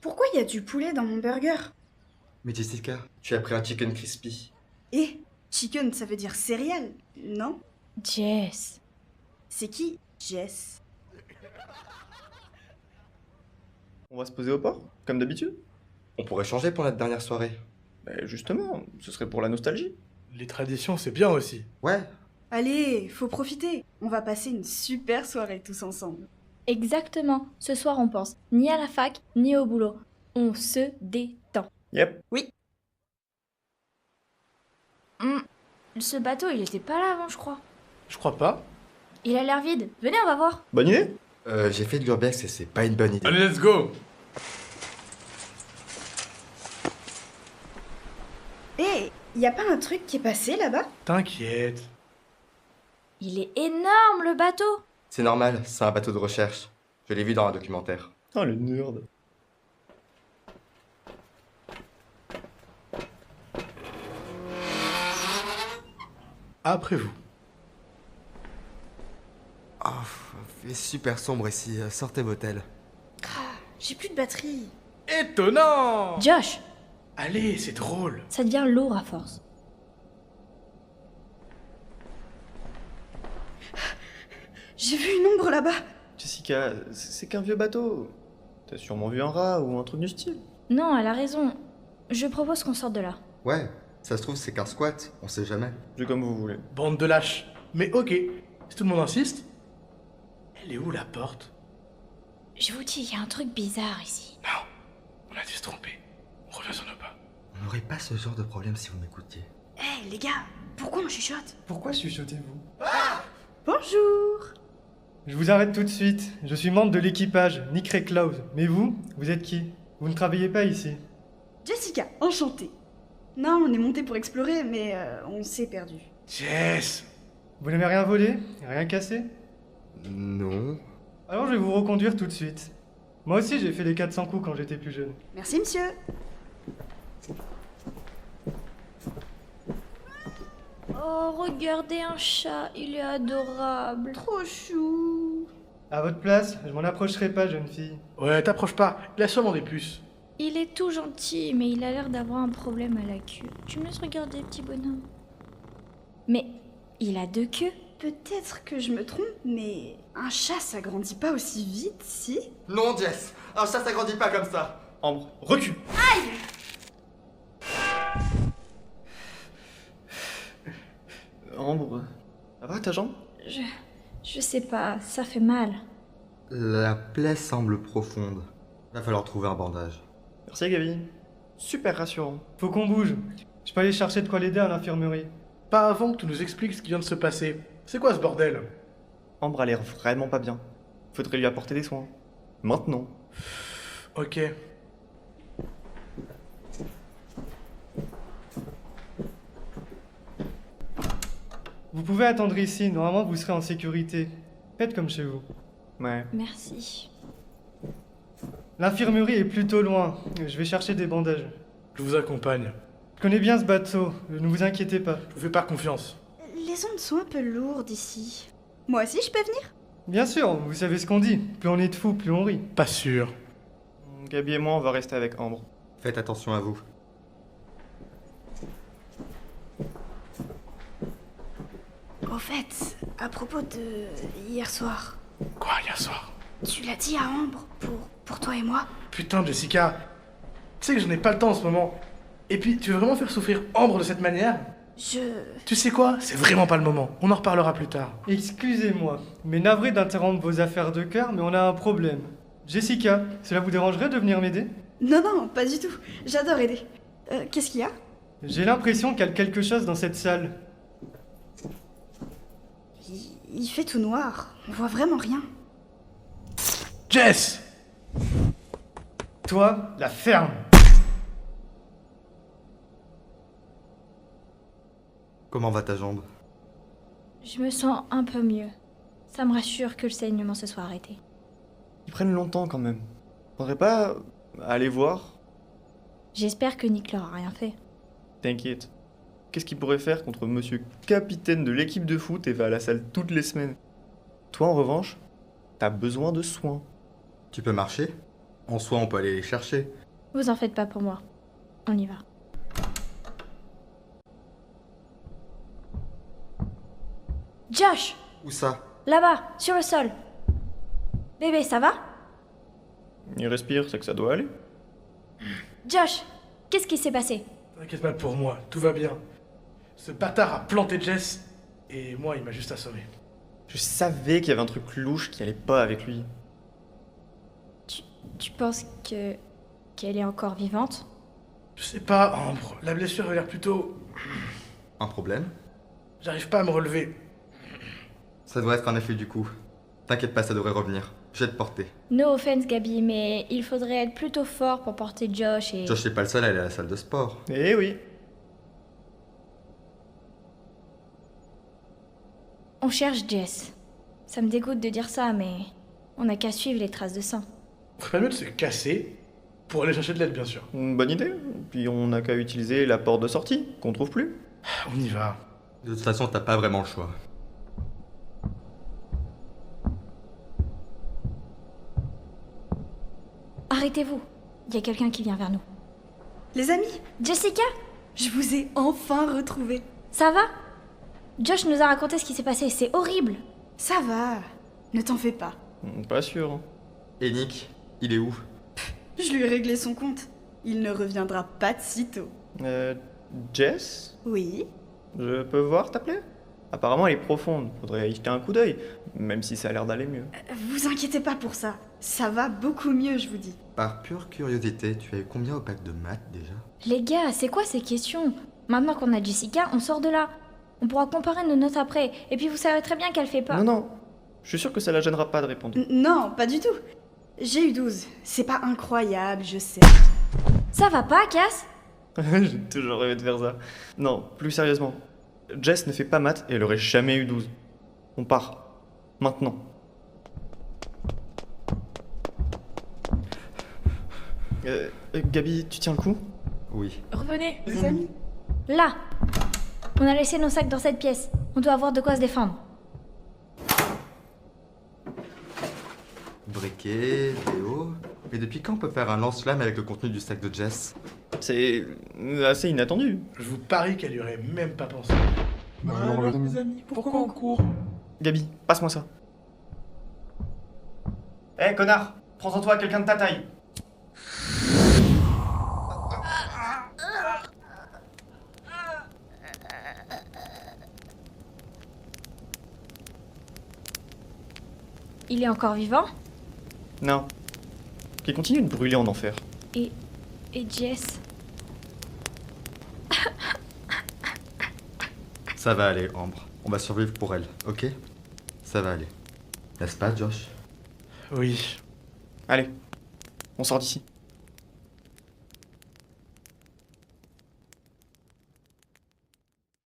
Pourquoi il y a du poulet dans mon burger? Mais Jessica, tu as pris un chicken crispy. Eh, chicken, ça veut dire céréales, non? Jess. C'est qui, Jess? On va se poser au port, comme d'habitude. On pourrait changer pour notre dernière soirée. Justement, ce serait pour la nostalgie. Les traditions, c'est bien aussi. Ouais, Allez, faut profiter. On va passer une super soirée tous ensemble. Exactement. Ce soir, on pense ni à la fac, ni au boulot. On se détend. Yep. Ce bateau, il était pas là avant, je crois. Je crois pas. Il a l'air vide. Venez, on va voir. Bonne idée. j'ai fait de l'urbex et c'est pas une bonne idée. Allez, let's go. Eh, y a pas un truc qui est passé là-bas? T'inquiète. Il est énorme, le bateau. C'est normal, c'est un bateau de recherche. Je l'ai vu dans un documentaire. Oh, le nerd. Après vous. Oh, fait super sombre ici, sortez vos tels. J'ai plus de batterie. Étonnant. Josh, Allez, c'est drôle. ça devient lourd à force. J'ai vu une ombre là-bas. Jessica, c'est qu'un vieux bateau. T'as sûrement vu un rat ou un truc du style. Non, elle a raison. Je propose qu'on sorte de là. Ouais, ça se trouve c'est qu'un squat, on sait jamais. C'est comme vous voulez. Bande de lâches. Mais ok, si tout le monde insiste. Elle est où la porte? Je vous dis, il y a un truc bizarre ici. Non, on a dû se tromper. On revient sur nos pas. On n'aurait pas ce genre de problème si vous m'écoutiez. Eh, les gars, pourquoi on chuchote? Pourquoi chuchotez-vous? Bonjour. Je vous arrête tout de suite. Je suis membre de l'équipage, Nick Reclause. Mais vous êtes qui? Vous ne travaillez pas ici. Jessica, enchantée. Non, on est monté pour explorer, mais on s'est perdu. Jess. Vous n'avez rien volé? Rien cassé? Non. Alors je vais vous reconduire tout de suite. Moi aussi j'ai fait les 400 coups quand j'étais plus jeune. Merci, monsieur. Oh, regardez un chat, il est adorable. Trop chou. À votre place, je m'en approcherai pas, jeune fille. Ouais, t'approches pas. Il a sûrement des puces. Il est tout gentil, mais il a l'air d'avoir un problème à la queue. Tu me laisses regarder, petit bonhomme? Mais il a deux queues. Peut-être que je me trompe, mais un chat ça grandit pas aussi vite, si? Non, Jess, un chat ça grandit pas comme ça. Ambre, recule. Ambre, ça va ta jambe? Je sais pas, ça fait mal. La plaie semble profonde. Va falloir trouver un bandage. Merci Gabi. Super rassurant. Faut qu'on bouge. Je peux aller chercher de quoi l'aider à l'infirmerie. Pas avant que tu nous expliques ce qui vient de se passer. C'est quoi ce bordel? Ambre a l'air vraiment pas bien. Faudrait lui apporter des soins. Maintenant. Ok. Vous pouvez attendre ici, normalement vous serez en sécurité. Faites comme chez vous. Ouais. Merci. L'infirmerie est plutôt loin. Je vais chercher des bandages. Je vous accompagne. Je connais bien ce bateau, ne vous inquiétez pas. Je vous fais pas confiance. Les ondes sont un peu lourdes ici. Moi aussi, je peux venir? Bien sûr, vous savez ce qu'on dit. Plus on est de fous, plus on rit. Pas sûr. Gabi et moi, on va rester avec Ambre. Faites attention à vous. Au fait, à propos de hier soir, Quoi, hier soir? tu l'as dit à Ambre pour toi et moi? Putain, Jessica. Tu sais que je n'ai pas le temps en ce moment. Et puis, tu veux vraiment faire souffrir Ambre de cette manière? Tu sais quoi? C'est vraiment pas le moment. On en reparlera plus tard. Excusez-moi, mais navré d'interrompre vos affaires de cœur, mais on a un problème. Jessica, cela vous dérangerait de venir m'aider? Non, pas du tout. J'adore aider. Qu'est-ce qu'il y a? J'ai l'impression qu'il y a quelque chose dans cette salle. Il fait tout noir. On voit vraiment rien. Jess! Toi, la ferme! Comment va ta jambe? Je me sens un peu mieux. Ça me rassure que le saignement se soit arrêté. Ils prennent longtemps quand même. Faudrait pas aller voir? J'espère que Nick leur a rien fait. T'inquiète. Qu'est-ce qu'il pourrait faire contre monsieur capitaine de l'équipe de foot et va à la salle toutes les semaines? Toi en revanche, t'as besoin de soins. Tu peux marcher? En soi, on peut aller les chercher. Vous en faites pas pour moi. On y va. Josh! Où ça? Là-bas, sur le sol. Bébé, ça va? Il respire, c'est que ça doit aller. Josh, qu'est-ce qui s'est passé? T'inquiète pas pour moi, tout va bien. Ce bâtard a planté Jess, et moi, il m'a juste assommé. Je savais qu'il y avait un truc louche qui allait pas avec lui. Tu penses qu'elle est encore vivante? Je sais pas, Ambre, la blessure a l'air plutôt... Un problème? J'arrive pas à me relever. Ça doit être un effet du coup. T'inquiète pas, ça devrait revenir. Je vais te porter. No offense, Gabi, mais il faudrait être plutôt fort pour porter Josh et... Josh n'est pas le seul à aller à la salle de sport. Eh oui. On cherche Jess. Ça me dégoûte de dire ça, mais on n'a qu'à suivre les traces de sang. On ferait pas mieux de se casser pour aller chercher de l'aide, bien sûr. Une bonne idée. Puis on n'a qu'à utiliser la porte de sortie, qu'on trouve plus. On y va. De toute façon, t'as pas vraiment le choix. Arrêtez-vous. Il y a quelqu'un qui vient vers nous. Les amis, Jessica? je vous ai enfin retrouvés. Ça va? Josh nous a raconté ce qui s'est passé, c'est horrible. Ça va, ne t'en fais pas. Pas sûr. Et Nick, il est où? Je lui ai réglé son compte. Il ne reviendra pas de sitôt. Jess? Oui? Je peux voir ta plaie? Apparemment elle est profonde, faudrait y jeter un coup d'œil, même si ça a l'air d'aller mieux. Vous inquiétez pas pour ça. Ça va beaucoup mieux, je vous dis. Par pure curiosité, tu as eu combien au bac de maths déjà? Les gars, c'est quoi ces questions? Maintenant qu'on a Jessica, on sort de là. On pourra comparer nos notes après. Et puis vous savez très bien qu'elle fait pas... Non, non, je suis sûr que ça la gênera pas de répondre. Non, pas du tout. J'ai eu 12. C'est pas incroyable, je sais. Ça va pas, Cass? J'ai toujours rêvé de faire ça. Non, plus sérieusement, Jess ne fait pas maths et elle aurait jamais eu 12. On part. Maintenant. Gabi, tu tiens le coup? Oui. Revenez. Les amis. Là. On a laissé nos sacs dans cette pièce. On doit avoir de quoi se défendre. Briquet, déo... Mais depuis quand on peut faire un lance-flamme avec le contenu du sac de Jess? C'est assez inattendu. Je vous parie qu'elle y aurait même pas pensé. Alors, les amis, pourquoi on court? Gabi, passe-moi ça. Hé, connard, prends en toi quelqu'un de ta taille. Il est encore vivant? Non. Qui continue de brûler en enfer. Et Jess? Ça va aller, Ambre. On va survivre pour elle, ok? Ça va aller. N'est-ce pas, Josh? Oui. Allez, on sort d'ici.